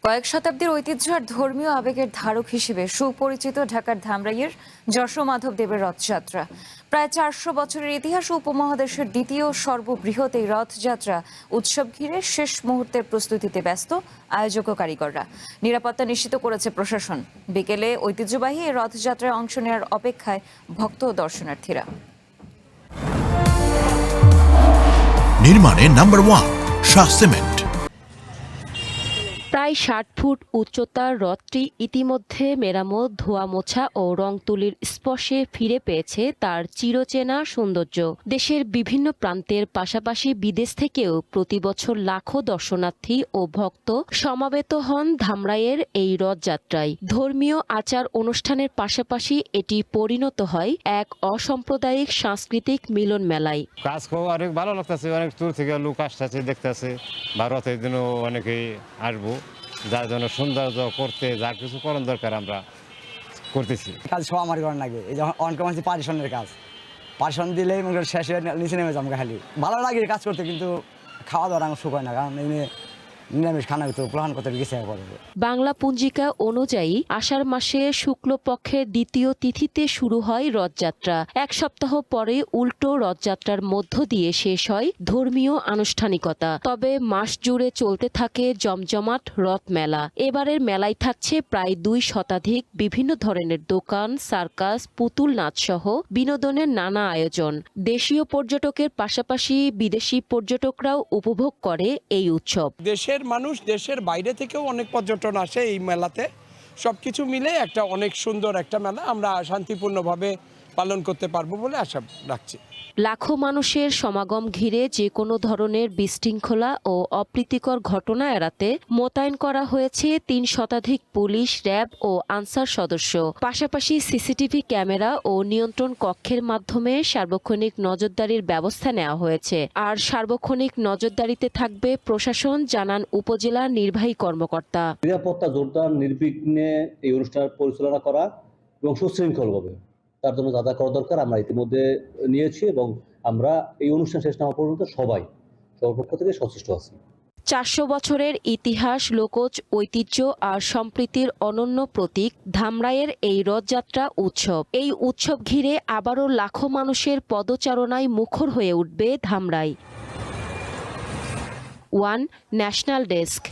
কয়েক শতাব্দীর ঐতিহ্য আর ধর্মীয় আবেগের ধারক হিসেবে সুপরিচিত ঢাকার ধামরাইয়ের যশোমাধব দেবের রথযাত্রা। প্রায় 400 বছরের ইতিহাস ও উপমহাদেশের দ্বিতীয় সর্ববৃহৎ এই রথযাত্রা উৎসব ঘিরে শেষ মুহূর্তের প্রস্তুতিতে ব্যস্ত আয়োজক ও কারিগররা। নিরাপত্তা নিশ্চিত করেছে প্রশাসন। বিকেলে ঐতিহ্যবাহী এই রথযাত্রায় অংশ নেওয়ার অপেক্ষায় ভক্ত ও দর্শনার্থীরা। নির্মাণে নাম্বার 1 শাহ সিমেন্ট। প্রায় 60 ফুট উচ্চতার রথটি ইতিমধ্যে মেরামত, ধোয়া মোছা ও রং তুলির স্পর্শে ফিরে পেয়েছে তার চিরচেনা সৌন্দর্য। দেশের বিভিন্ন প্রান্তের পাশাপাশি বিদেশ থেকেও প্রতি বছর লাখো দর্শনার্থী ও ভক্ত সমাবেত হন ধামরাইয়ের এই রথযাত্রায়। ধর্মীয় আচার অনুষ্ঠানের পাশাপাশি এটি পরিণত হয় এক অসাম্প্রদায়িক সাংস্কৃতিক মিলন মেলায়। কাজ অনেক ভালো লাগতেছে, অনেক দূর থেকে লোক আসতেছে দেখতেছে, বা রথের দিনও অনেকেই আসবো, যার জন্য সৌন্দর্য করতে যা কিছু করণ দরকার আমরা করতেছি। কাজ সব আমার করার লাগে, এই যখন অনেক মানুষ পারিশনের কাজ, পারিশন দিলেই মনে করেন শেষ হয়ে নিচে নেমে যাবো খালি। ভালো লাগে কাজ করতে, কিন্তু খাওয়া দাওয়া আমার সুখ হয় না, কারণ এমনি নিরামিষ খানা তো গ্রহণ করতে গেছে। বাংলা পঞ্জিকা অনুযায়ী আষাঢ় মাসে শুক্লপক্ষের দ্বিতীয় তিথিতে শুরু হয় রথযাত্রা। এক সপ্তাহ পরে উল্টো রথযাত্রার মধ্য দিয়ে শেষ হয় ধর্মীয় আনুষ্ঠানিকতা। তবে মাস জুড়ে চলতে থাকে জমজমাট রথ মেলা। এবারের মেলায় থাকছে প্রায় 2 শতাধিক বিভিন্ন ধরনের দোকান, সার্কাস, পুতুল নাচ সহ বিনোদনের নানা আয়োজন। দেশীয় পর্যটকের পাশাপাশি বিদেশি পর্যটকরাও উপভোগ করে এই উৎসব। দেশের মানুষ দেশের বাইরে থেকেও অনেক পর্যটন আসে এই মেলাতে। সবকিছু মিলে একটা অনেক সুন্দর একটা মেলা আমরা শান্তিপূর্ণভাবে পালন করতে পারবো বলে আশা রাখছি। লাখো মানুষের সমাগম ঘিরে যে কোনো ধরনের বিশৃঙ্খলা ও অপ্রীতিকর ঘটনা এড়াতে মোতায়েন করা হয়েছে 3 শতাধিক পুলিশ, র্যাব ও আনসার সদস্য। পাশাপাশি সিসিটিভি ক্যামেরা ও নিয়ন্ত্রণ কক্ষের মাধ্যমে সার্বক্ষণিক নজরদারির ব্যবস্থা নেওয়া হয়েছে। আর সার্বক্ষণিক নজরদারিতে থাকবে প্রশাসন, জানান উপজেলা নির্বাহী কর্মকর্তা। নিরাপত্তা জোরদার, নির্বিঘ্নে এই অনুষ্ঠান পরিচালনা করা এবং সুশৃঙ্খলভাবে তার জন্য যা যা করা দরকার আমরা ইতিমধ্যে নিয়েছি, এবং আমরা এই অনুষ্ঠান শেষ না হওয়া পর্যন্ত সবাই সর্বপক্ষ থেকে সচেষ্ট আছি। 400 বছরের ইতিহাস, লোকজ ঐতিহ্য আর সম্প্রীতির অনন্য প্রতীক ধামরাইয়ের এই রথযাত্রা উৎসব। এই উৎসব ঘিরে আবারও লাখো মানুষের পদচারণায় মুখর হয়ে উঠবে ধামরাই। One national desk.